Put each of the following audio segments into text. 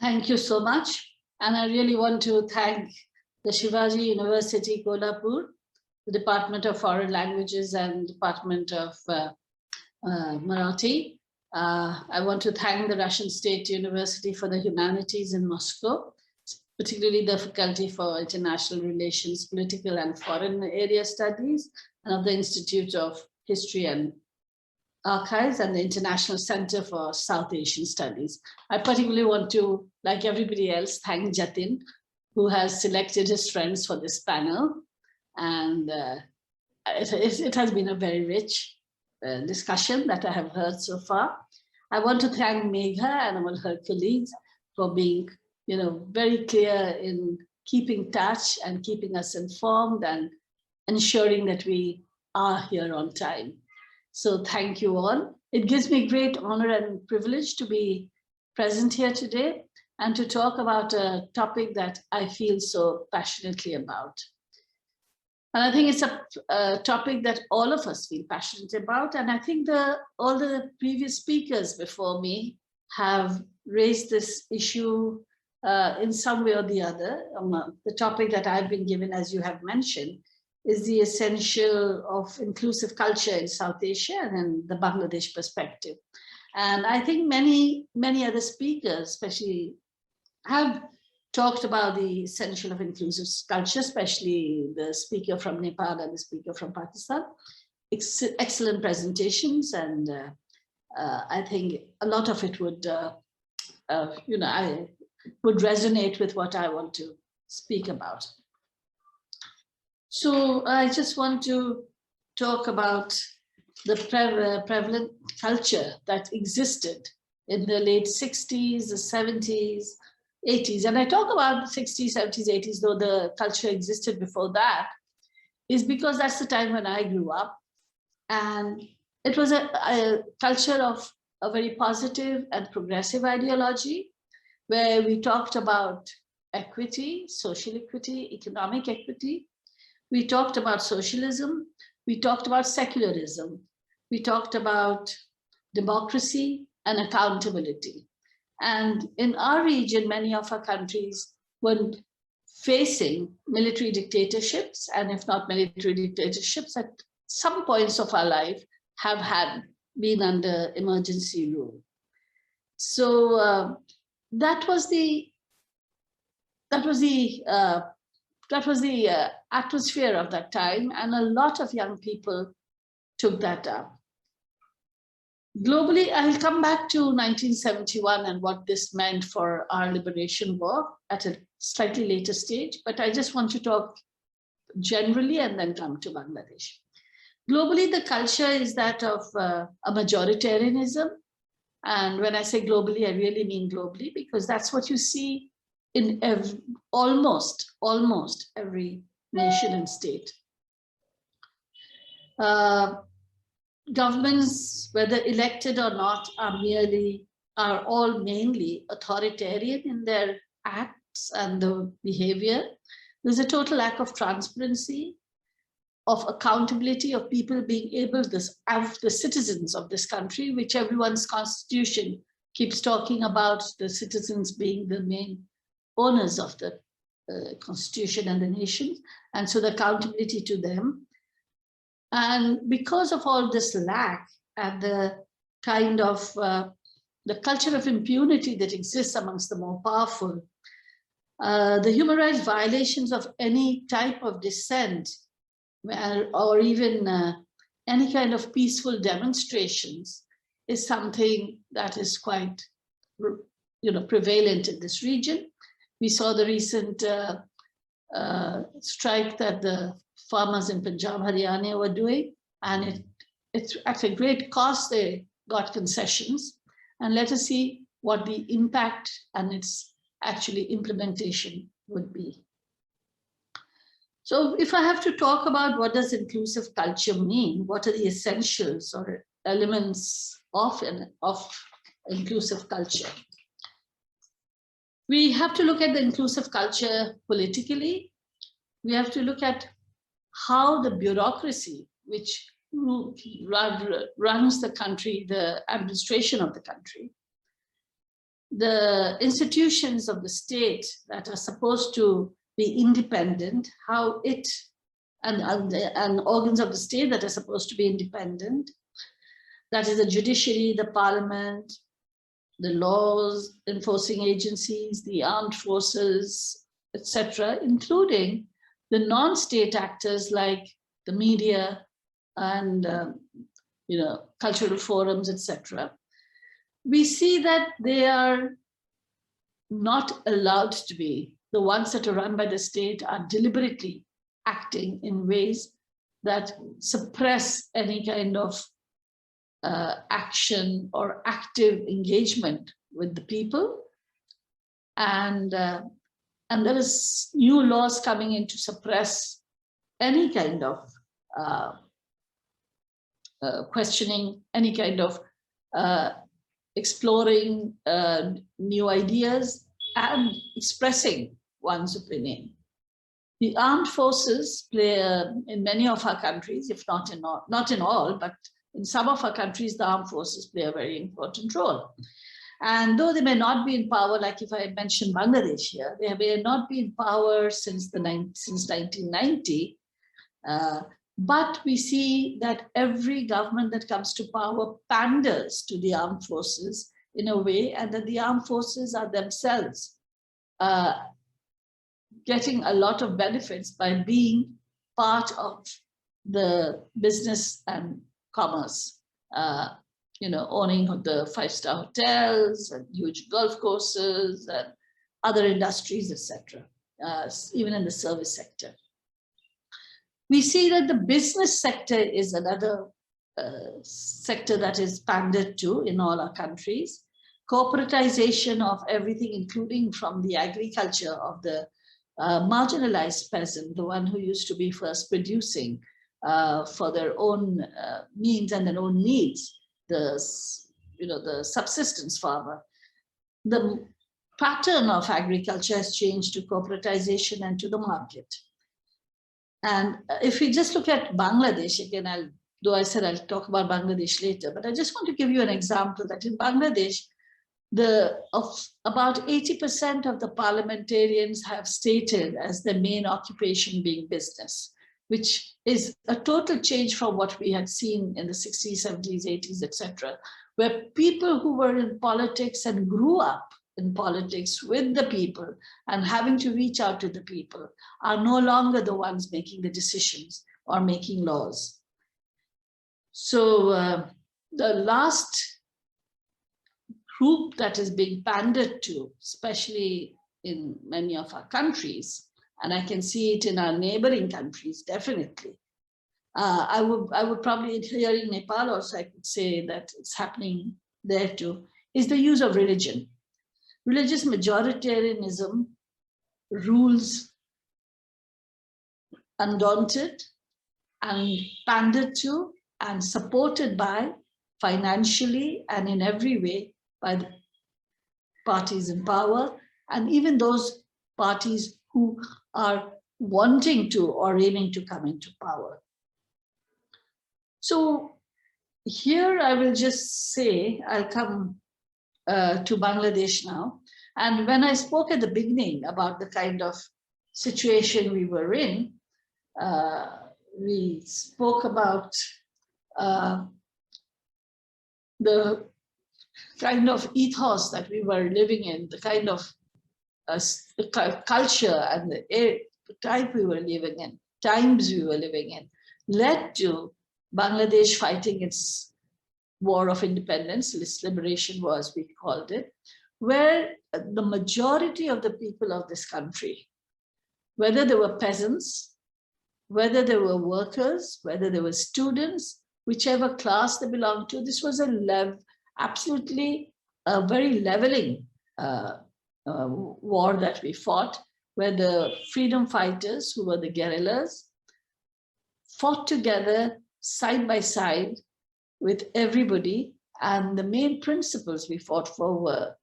Thank you so much. And I really want to thank the Shivaji University, Kolhapur, the Department of Foreign Languages and Department of Marathi. I want to thank the Russian State University for the Humanities in Moscow, particularly the Faculty for International Relations, Political and Foreign Area Studies, and of the Institute of History and Archives and the International Center for South Asian Studies. I particularly want to, like everybody else, thank Jatin, who has selected his friends for this panel. And it has been a very rich discussion that I have heard so far. I want to thank Megha and all her colleagues for being, very clear in keeping touch and keeping us informed and ensuring that we are here on time. So thank you all. It gives me great honor and privilege to be present here today and to talk about a topic that I feel so passionately about. And I think it's a topic that all of us feel passionate about. And I think all the previous speakers before me have raised this issue in some way or the other. The topic that I've been given, as you have mentioned, is the essential of inclusive culture in South Asia and in the Bangladesh perspective. And I think many other speakers, especially, have talked about the essential of inclusive culture, especially the speaker from Nepal and the speaker from Pakistan. Excellent presentations, and I think a lot of it would, would resonate with what I want to speak about. So I just want to talk about the prevalent culture that existed in the late 60s, the 70s, 80s. And I talk about the 60s, 70s, 80s, though the culture existed before that, is because that's the time when I grew up. And it was a culture of a very positive and progressive ideology, where we talked about equity, social equity, economic equity. We talked about socialism, we talked about secularism, we talked about democracy and accountability. And in our region, many of our countries were facing military dictatorships, and if not military dictatorships, at some points of our life have been under emergency rule. So that was the atmosphere of that time, and a lot of young people took that up. Globally, I'll come back to 1971 and what this meant for our liberation war at a slightly later stage, but I just want to talk generally and then come to Bangladesh. Globally, the culture is that of a majoritarianism. And when I say globally, I really mean globally, because that's what you see in almost every nation and state. Governments, whether elected or not, are all mainly authoritarian in their acts and the behavior. There's a total lack of transparency, of accountability, of people being able to, of the citizens of this country, which everyone's constitution keeps talking about, the citizens being the main owners of the constitution and the nation, and so the accountability to them. And because of all this lack and the kind of the culture of impunity that exists amongst the more powerful, the human rights violations of any type of dissent or even any kind of peaceful demonstrations is something that is quite prevalent in this region. We saw the recent strike that the farmers in Punjab, Haryana were doing, and it's at a great cost. They got concessions, and let us see what the impact and its actually implementation would be. So if I have to talk about what does inclusive culture mean, what are the essentials or elements of inclusive culture? We have to look at the inclusive culture politically. We have to look at how the bureaucracy, which runs the country, the administration of the country, the institutions of the state that are supposed to be independent, how it and organs of the state that are supposed to be independent, that is the judiciary, the parliament, the laws enforcing agencies, the armed forces, etc., including the non-state actors like the media and cultural forums, etc. We see that they are not allowed to be. The ones that are run by the state are deliberately acting in ways that suppress any kind of action or active engagement with the people. And there is new laws coming in to suppress any kind of questioning, any kind of exploring new ideas and expressing one's opinion. The armed forces play, in many of our countries, if not in all, but in some of our countries, the armed forces play a very important role. And though they may not be in power, like if I had mentioned Bangladesh here, they may not be in power since 1990, but we see that every government that comes to power panders to the armed forces in a way, and that the armed forces are themselves getting a lot of benefits by being part of the business and commerce, owning the five-star hotels and huge golf courses and other industries, etc., even in the service sector. We see that the business sector is another sector that is pandered to in all our countries. Corporatization of everything, including from the agriculture of the marginalized peasant, the one who used to be first producing for their own means and their own needs, the subsistence farmer. The pattern of agriculture has changed to corporatization and to the market. And if we just look at Bangladesh, again, though I said I'll talk about Bangladesh later, but I just want to give you an example that in Bangladesh, about 80% of the parliamentarians have stated as their main occupation being business, which is a total change from what we had seen in the 60s, 70s, 80s, etc., where people who were in politics and grew up in politics with the people and having to reach out to the people are no longer the ones making the decisions or making laws. So the last group that is being pandered to, especially in many of our countries, and I can see it in our neighboring countries, definitely. I would probably, here in Nepal also, I could say that it's happening there too, is the use of religion. Religious majoritarianism rules undaunted and pandered to and supported by financially and in every way by the parties in power, and even those parties who are wanting to or aiming to come into power. So here I will just say, I'll come to Bangladesh now. And when I spoke at the beginning about the kind of situation we were in, we spoke about the kind of ethos that we were living in, the kind of culture and the type we were living in, times we were living in, led to Bangladesh fighting its war of independence, its liberation war as we called it, where the majority of the people of this country, whether they were peasants, whether they were workers, whether they were students, whichever class they belonged to, this was absolutely a very leveling war that we fought, where the freedom fighters, who were the guerrillas, fought together side by side with everybody. And the main principles we fought for were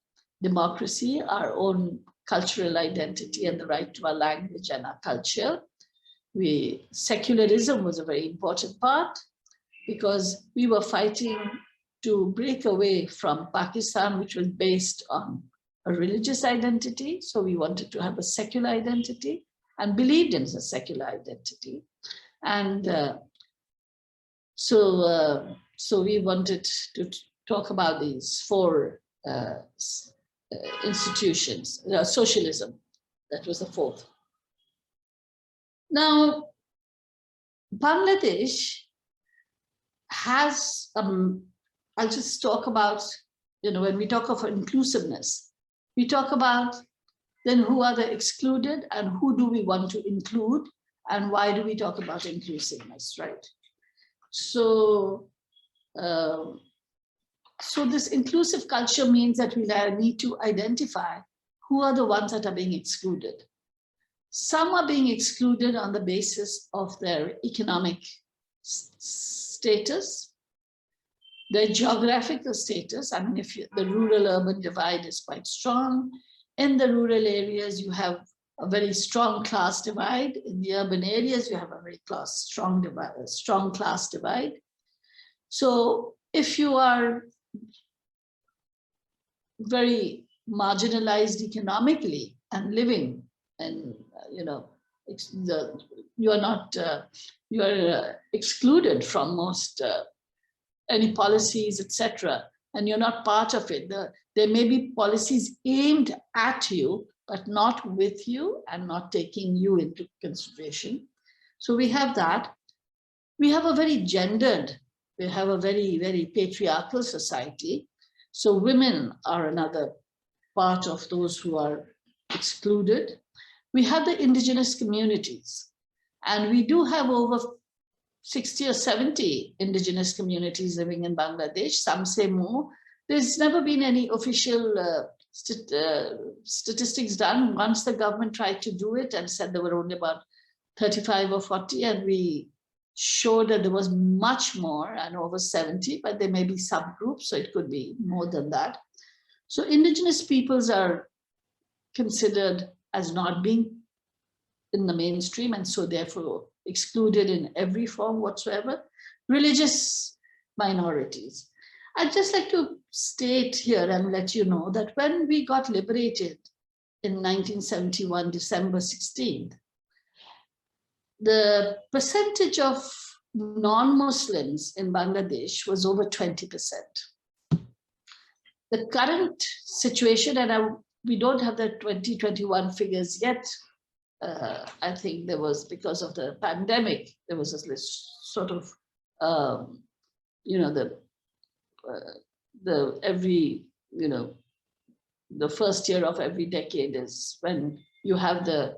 democracy, our own cultural identity and the right to our language and our culture. Secularism was a very important part because we were fighting to break away from Pakistan, which was based on a religious identity. So we wanted to have a secular identity and believed in a secular identity. And so we wanted to talk about these four institutions. Socialism, that was the fourth. Now, Bangladesh has, I'll just talk about, when we talk of inclusiveness, we talk about then who are the excluded and who do we want to include and why do we talk about inclusiveness, right? So, so this inclusive culture means that we need to identify who are the ones that are being excluded. Some are being excluded on the basis of their economic status, their geographical status. I mean, if the rural-urban divide is quite strong. In the rural areas, you have a very strong class divide. In the urban areas, you have a very strong class divide. So if you are very marginalized economically and living, and you are excluded from most any policies, etc., and you're not part of it. There may be policies aimed at you, but not with you and not taking you into consideration. So we have that. We have a very gendered, we have a very, very patriarchal society. So women are another part of those who are excluded. We have the indigenous communities, and we do have over 60 or 70 indigenous communities living in Bangladesh. Some say more. There's never been any official statistics done. Once the government tried to do it and said there were only about 35 or 40, and we showed that there was much more and over 70, but there may be subgroups, so it could be more than that. So indigenous peoples are considered as not being in the mainstream, and so therefore excluded in every form whatsoever. Religious minorities. I'd just like to state here and let you know that when we got liberated in 1971, December 16th, the percentage of non-Muslims in Bangladesh was over 20%. The current situation, and we don't have the 2021 figures yet. I think there was, because of the pandemic, there was this sort of, the first year of every decade is when you have the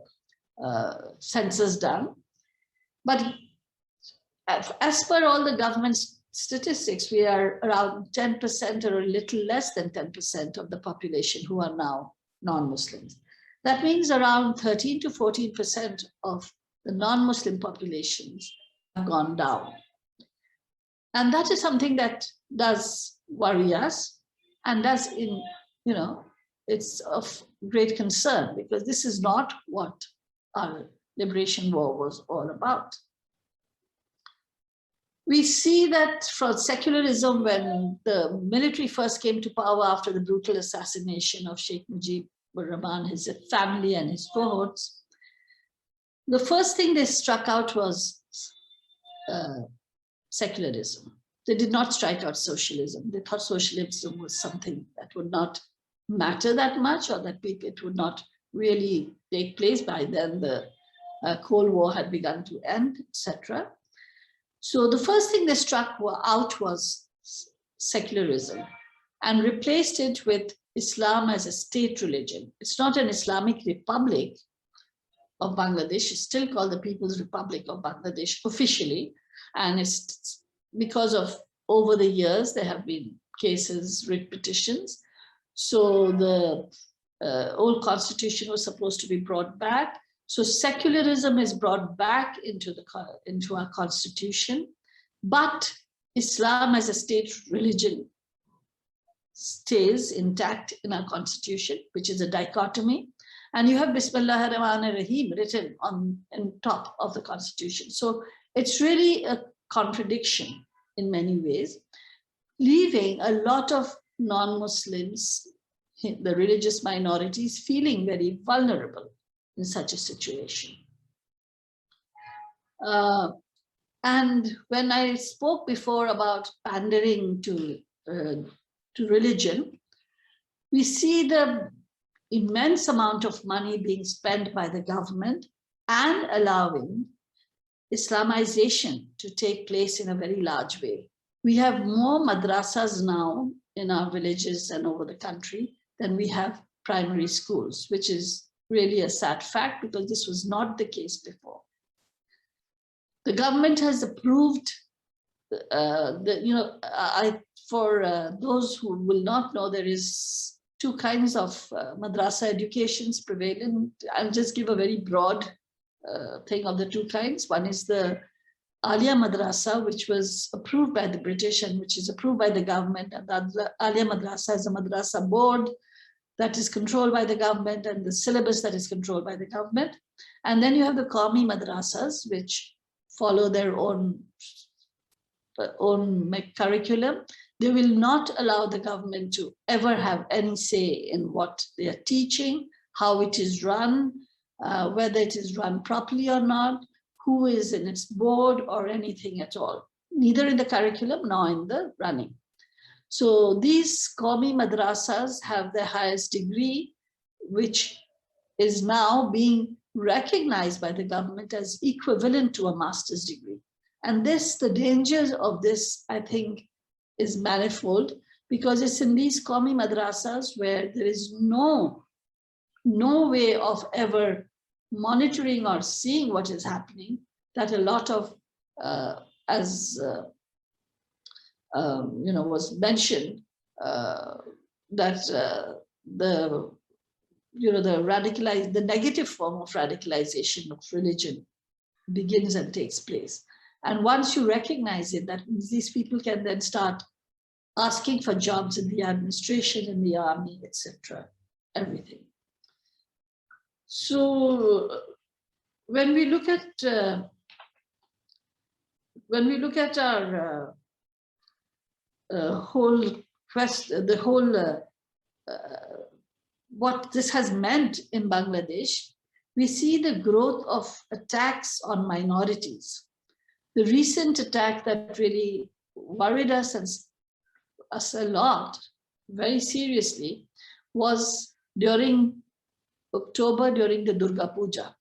census done. But as per all the government statistics, we are around 10% or a little less than 10% of the population who are now non-Muslims. That means around 13 to 14% of the non-Muslim populations have gone down. And that is something that does worry us, and does, it's of great concern, because this is not what our liberation war was all about. We see that from secularism, when the military first came to power after the brutal assassination of Sheikh Mujibur Rahman, his family and his cohorts, the first thing they struck out was secularism. They did not strike out socialism. They thought socialism was something that would not matter that much, or that it would not really take place. By then, the Cold War had begun to end, etc. So the first thing they struck out was secularism, and replaced it with Islam as a state religion. It's not an Islamic Republic of Bangladesh. It's still called the People's Republic of Bangladesh officially. And it's because of, over the years, there have been cases, writ petitions. So the old constitution was supposed to be brought back. So secularism is brought back into our constitution, but Islam as a state religion stays intact in our constitution, which is a dichotomy. And you have Bismillah ar-Rahman ar-Rahim written on top of the constitution. So it's really a contradiction in many ways, leaving a lot of non-Muslims the religious minorities feeling very vulnerable in such a situation. And when I spoke before about pandering to religion, we see the immense amount of money being spent by the government and allowing Islamization to take place in a very large way. We have more madrasas now in our villages and over the country than we have primary schools, which is really a sad fact because this was not the case before. The government has approved, for those who will not know, there is two kinds of madrasa educations prevalent. I'll just give a very broad thing of the two kinds. One is the Alia Madrasa, which was approved by the British and which is approved by the government. And the Alia Madrasa is a madrasa board that is controlled by the government and the syllabus that is controlled by the government. And then you have the Qawmi Madrasas, which follow their own curriculum. They will not allow the government to ever have any say in what they are teaching, how it is run, whether it is run properly or not, who is in its board or anything at all, neither in the curriculum nor in the running. So these Qawmi madrasas have the highest degree, which is now being recognized by the government as equivalent to a master's degree. And this, the dangers of this, I think, is manifold, because it's in these Qawmi madrasas where there is no way of ever monitoring or seeing what is happening, that a lot of, was mentioned, that the negative form of radicalization of religion begins and takes place. And once you recognize it, that means these people can then start asking for jobs in the administration, in the army, etc., everything. So when we look at our whole quest, what this has meant in Bangladesh, we see the growth of attacks on minorities. The recent attack that really worried us a lot, very seriously, was during October, during the Durga Puja.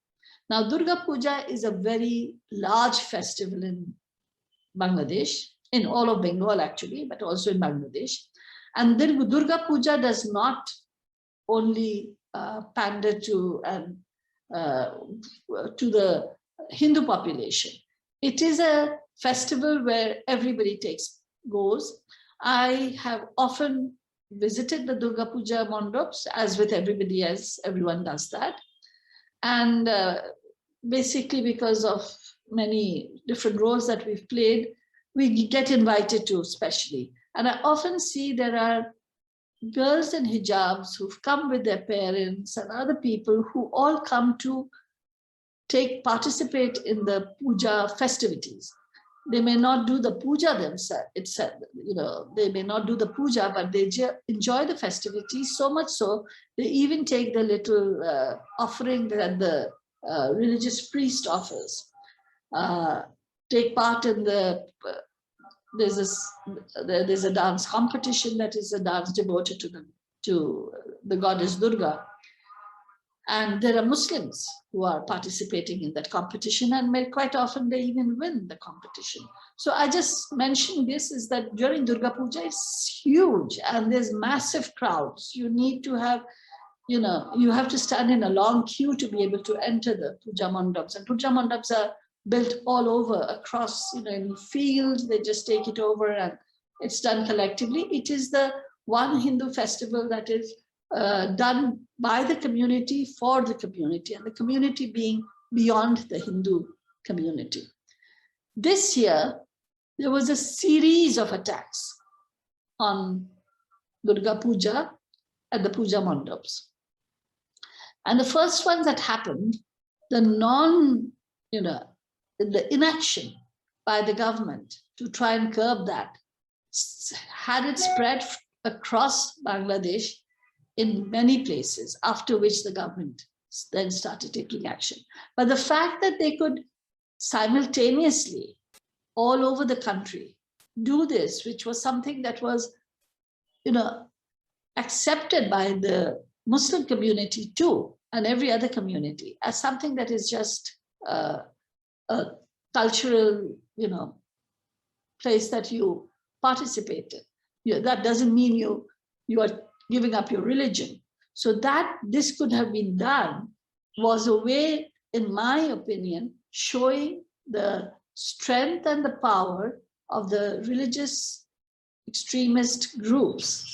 Now, Durga Puja is a very large festival in Bangladesh, in all of Bengal actually, but also in Bangladesh. And then Durga Puja does not only pander to the Hindu population. It is a festival where everybody goes. I have often visited the Durga Puja mandaps, as with everybody else, everyone does that. And basically because of many different roles that we've played, we get invited to especially. And I often see there are girls in hijabs who've come with their parents and other people who all come to participate in the puja festivities. They may not do the puja themselves, they may not do the puja, but they enjoy the festivities so much so, they even take the little offering that the religious priest offers, take part in there's a dance competition that is a dance devoted to the goddess Durga. And there are Muslims who are participating in that competition, and quite often they even win the competition. So I just mentioned this is that during Durga Puja, it's huge and there's massive crowds. You need to have, you have to stand in a long queue to be able to enter the puja mandaps. And puja mandaps are built all over across, in fields. They just take it over and it's done collectively. It is the one Hindu festival that is done by the community for the community, and the community being beyond the Hindu community. This year, there was a series of attacks on Durga Puja at the puja mandaps. And the first one that happened, the inaction by the government to try and curb that, had it spread across Bangladesh in many places, after which the government then started taking action. But the fact that they could simultaneously all over the country do this, which was something that was, accepted by the Muslim community too, and every other community, as something that is just a cultural, place that you participate in. That doesn't mean you are giving up your religion. So that this could have been done was a way, in my opinion, showing the strength and the power of the religious extremist groups,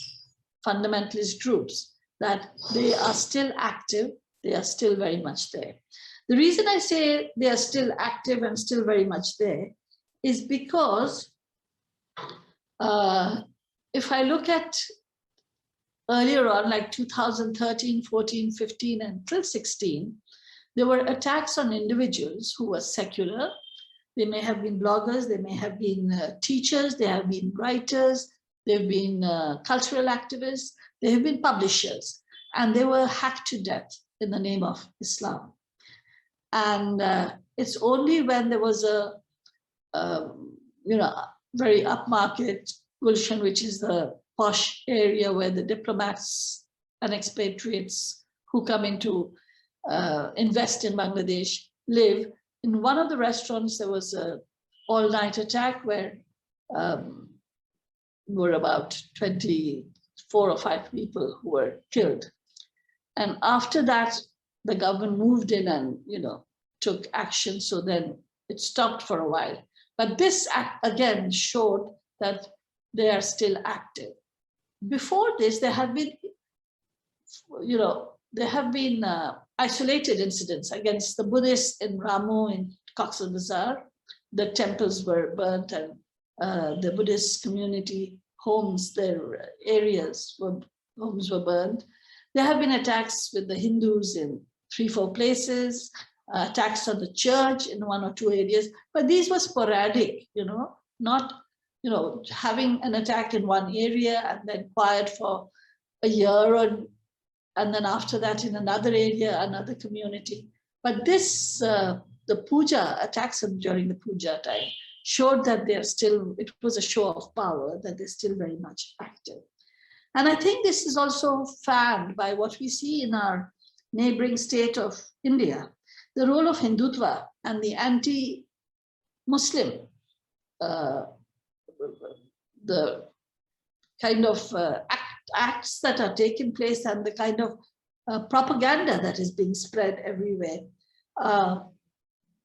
fundamentalist groups, that they are still active, they are still very much there. The reason I say they are still active and still very much there is because if I look at earlier on, like 2013, 14, 15, until 16, there were attacks on individuals who were secular. They may have been bloggers, they may have been teachers, they have been writers, they've been cultural activists, they have been publishers, and they were hacked to death in the name of Islam. And it's only when there was a very upmarket Gulshan, which is the posh area where the diplomats and expatriates who come in to invest in Bangladesh live. In one of the restaurants, there was an all-night attack where were about 24 or 5 people who were killed. And after that, the government moved in and took action. So then it stopped for a while. But this again showed that they are still active. Before this, there have been, isolated incidents against the Buddhists in Ramu, in Cox's Bazar. The temples were burnt, and the Buddhist community homes, their homes were burned. There have been attacks with the Hindus in 3-4 places, attacks on the church in 1 or 2 areas, but these were sporadic, not having an attack in one area and then quiet for a year, and then after that in another area, another community. But this, the puja, attacks during the puja time, showed that they're still, it was a show of power, that they're still very much active. And I think this is also fanned by what we see in our neighboring state of India, the role of Hindutva and the anti-Muslim, the kind of acts that are taking place and the kind of propaganda that is being spread everywhere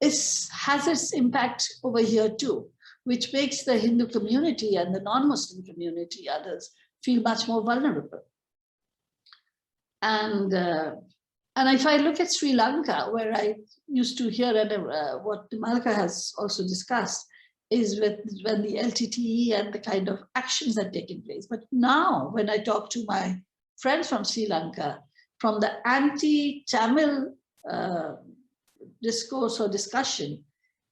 has its impact over here too, which makes the Hindu community and the non-Muslim community, others, feel much more vulnerable. And if I look at Sri Lanka, where I used to hear, and what Malika has also discussed, is when the LTTE and the kind of actions that are taking place. But now, when I talk to my friends from Sri Lanka, from the anti-Tamil discourse or discussion,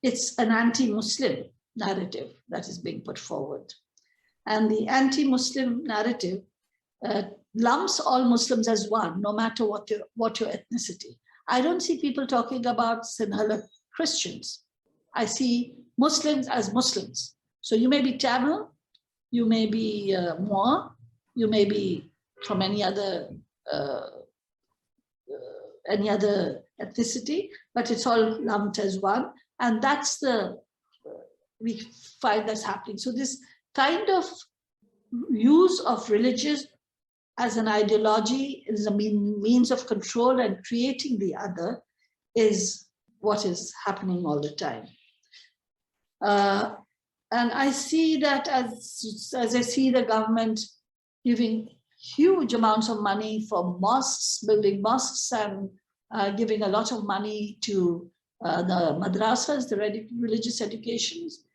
it's an anti-Muslim narrative that is being put forward. And the anti-Muslim narrative lumps all Muslims as one, no matter what your ethnicity. I don't see people talking about Sinhala Christians. I see Muslims as Muslims. So you may be Tamil, you may be Moor, you may be from any other ethnicity, but it's all lumped as one. And that's we find that's happening. So this kind of use of religion as an ideology, is a means of control and creating the other, is what is happening all the time. And I see that as I see the government giving huge amounts of money for mosques, building mosques, and giving a lot of money to the madrasas, the religious educations.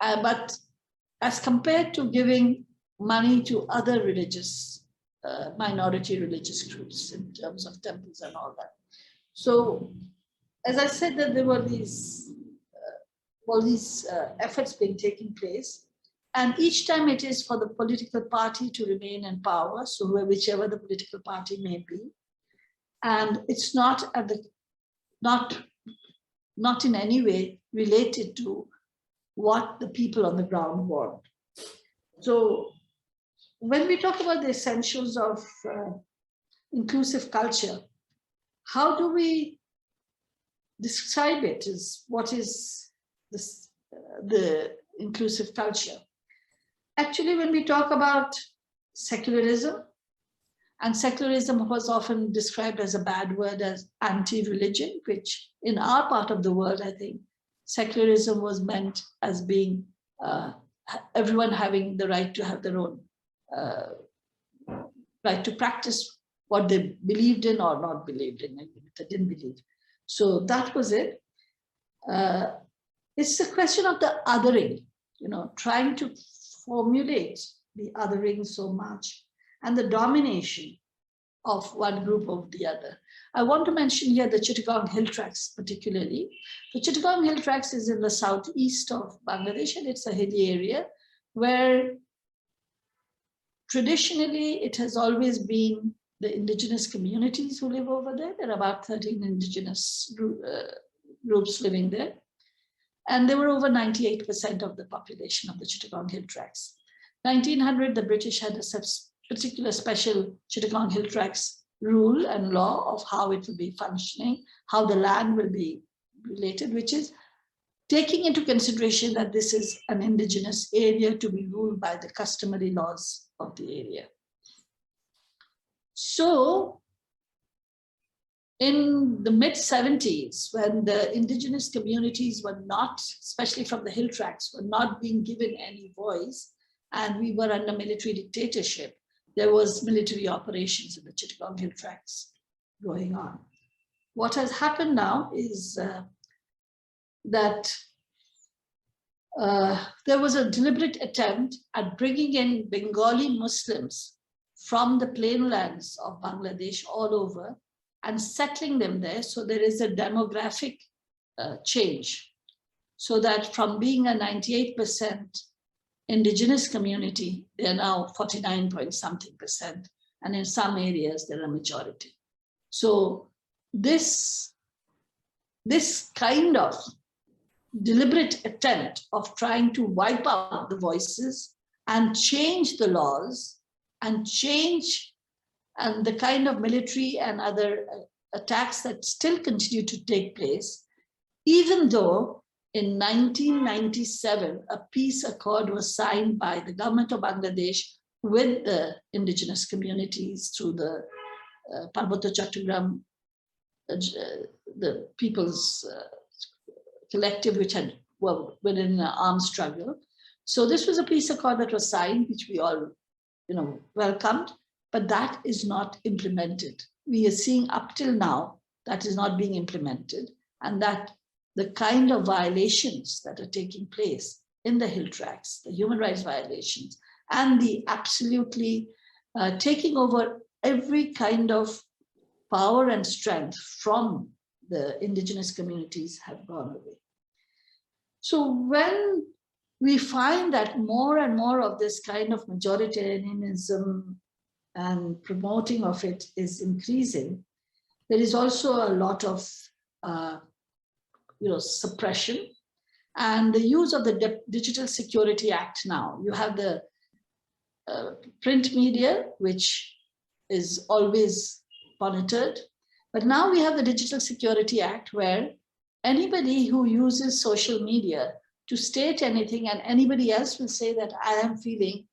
But as compared to giving money to other religious, minority religious groups in terms of temples and all that. So, as I said, that there were all these efforts being taking place. And each time it is for the political party to remain in power, so whichever the political party may be. And it's not not in any way related to what the people on the ground want. So when we talk about the essentials of inclusive culture, how do we describe it? What is this, the inclusive culture? Actually, when we talk about secularism, and secularism was often described as a bad word, as anti-religion, which in our part of the world, I think, secularism was meant as being everyone having the right to have their own, right to practice what they believed in or not believed in, if they didn't believe. So that was it. It's a question of the othering, trying to formulate the othering so much, and the domination of one group over the other. I want to mention here the Chittagong Hill Tracts particularly. The Chittagong Hill Tracts is in the southeast of Bangladesh, and it's a hilly area where traditionally it has always been the indigenous communities who live over there. There are about 13 indigenous groups living there. And they were over 98% of the population of the Chittagong Hill Tracts. 1900, the British had a particular special Chittagong Hill Tracts rule and law of how it will be functioning, how the land will be related, which is taking into consideration that this is an indigenous area to be ruled by the customary laws of the area. So in the mid-70s, when the indigenous communities were not, especially from the hill tracts, were not being given any voice, and we were under military dictatorship, there was military operations in the Chittagong Hill Tracts going on. What has happened now is that there was a deliberate attempt at bringing in Bengali Muslims from the plainlands of Bangladesh all over and settling them there. So there is a demographic change, so that from being a 98% indigenous community, they are now 49 point something percent, and in some areas they're a majority. So this kind of deliberate attempt of trying to wipe out the voices and change the laws and change and the kind of military and other attacks that still continue to take place, even though in 1997, a peace accord was signed by the government of Bangladesh with the indigenous communities through the Parvata Chattogram, the people's collective, which had been in an armed struggle. So this was a peace accord that was signed, which we all welcomed, but that is not implemented. We are seeing up till now that is not being implemented, and that the kind of violations that are taking place in the hill tracts, the human rights violations, and the absolutely taking over every kind of power and strength from the indigenous communities have gone away. So when we find that more and more of this kind of majoritarianism and promoting of it is increasing, there is also a lot of suppression and the use of the Digital Security Act now. You have the print media, which is always monitored, but now we have the Digital Security Act, where anybody who uses social media to state anything, and anybody else will say that I am feeling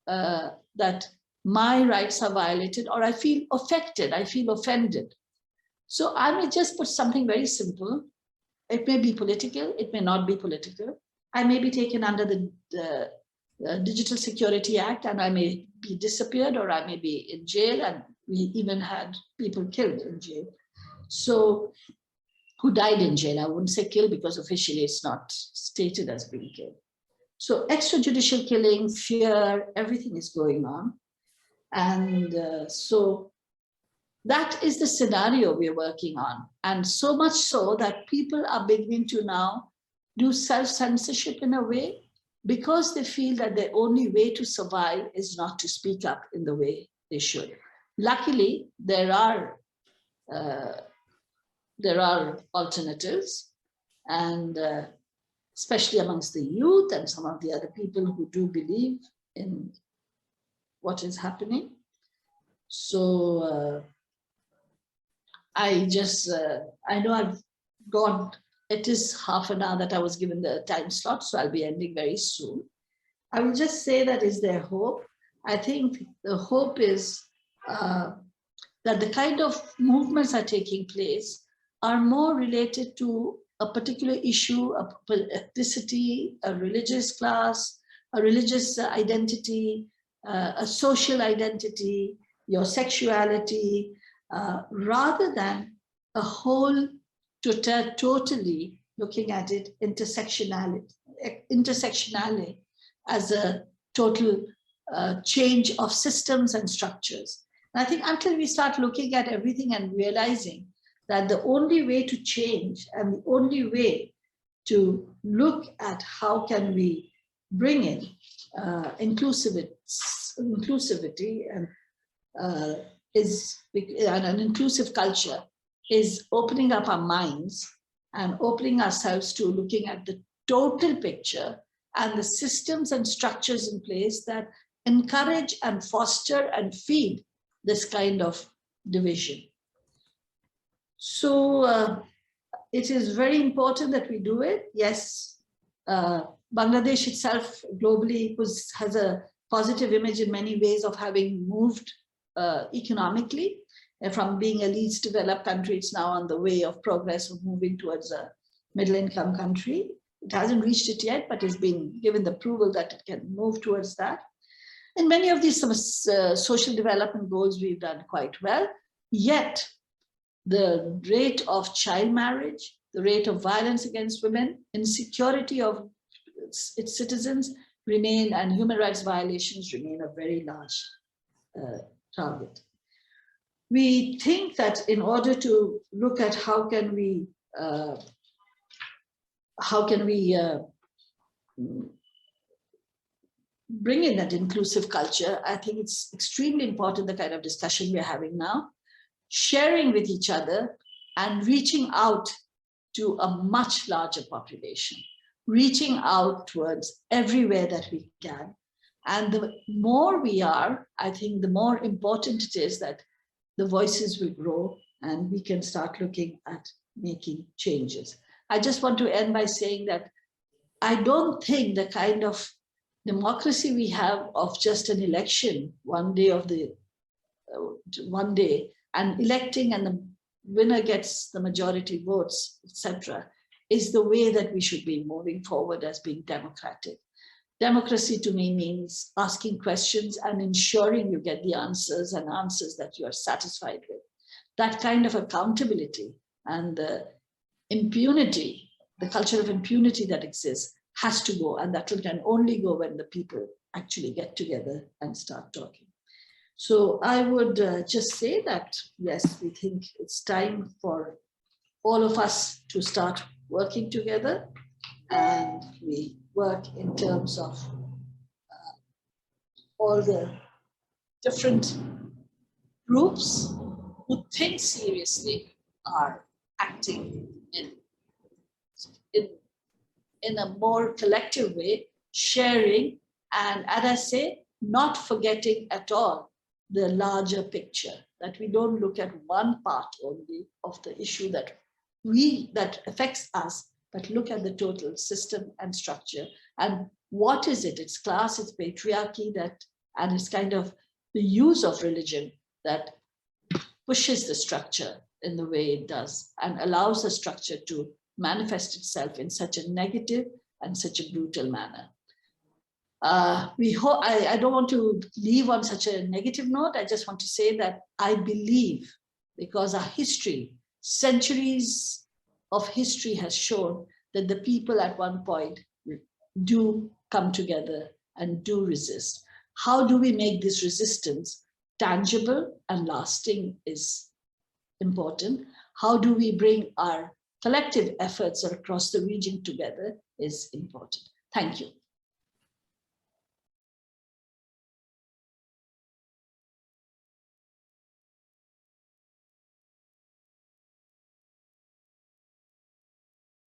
that my rights are violated, or I feel affected, I feel offended. So I may just put something very simple. It may be political, it may not be political. I may be taken under the Digital Security Act, and I may be disappeared, or I may be in jail, and we even had people killed in jail. So, who died in jail. I wouldn't say killed, because officially it's not stated as being killed. So extrajudicial killing, fear, everything is going on. And so that is the scenario we're working on. And so much so that people are beginning to now do self-censorship in a way, because they feel that their only way to survive is not to speak up in the way they should. Luckily, there are alternatives, and especially amongst the youth and some of the other people who do believe in what is happening. So I know I've gone, it is half an hour that I was given the time slot, so I'll be ending very soon. I will just say that is there hope. I think the hope is that the kind of movements are taking place are more related to a particular issue, a ethnicity, a religious class, a religious identity, a social identity, your sexuality, rather than a whole totally looking at it intersectionality as a total change of systems and structures. And I think until we start looking at everything and realizing that the only way to change and the only way to look at how can we bring in inclusivity and an inclusive culture is opening up our minds and opening ourselves to looking at the total picture and the systems and structures in place that encourage and foster and feed this kind of division. So it is very important that we do it. Yes, Bangladesh itself globally has a positive image in many ways of having moved economically. From being a least developed country, it's now on the way of progress of moving towards a middle income country. It hasn't reached it yet, but it's been given the approval that it can move towards that. In many of these social development goals, we've done quite well. Yet, the rate of child marriage, the rate of violence against women, insecurity of its citizens remain, and human rights violations remain a very large target. We think that in order to look at how can we bring in that inclusive culture, I think it's extremely important, the kind of discussion we're having now, sharing with each other and reaching out to a much larger population, reaching out towards everywhere that we can. And the more we are, I think the more important it is that the voices will grow and we can start looking at making changes. I just want to end by saying that I don't think the kind of democracy we have of just an election one day and electing and the winner gets the majority votes, etc., is the way that we should be moving forward as being democratic. Democracy to me means asking questions and ensuring you get the answers and answers that you are satisfied with. That kind of accountability and the impunity, the culture of impunity that exists has to go, and that can only go when the people actually get together and start talking. So I would just say that, yes, we think it's time for all of us to start working together, and we work in terms of all the different groups who think seriously are acting in a more collective way, sharing, and as I say, not forgetting at all the larger picture, that we don't look at one part only of the issue that affects us, but look at the total system and structure. And what is it? It's class, it's patriarchy, and it's kind of the use of religion that pushes the structure in the way it does and allows the structure to manifest itself in such a negative and such a brutal manner. I don't want to leave on such a negative note. I just want to say that I believe, because our history, centuries of history has shown that the people at one point do come together and do resist. How do we make this resistance tangible and lasting is important. How do we bring our collective efforts across the region together is important. Thank you.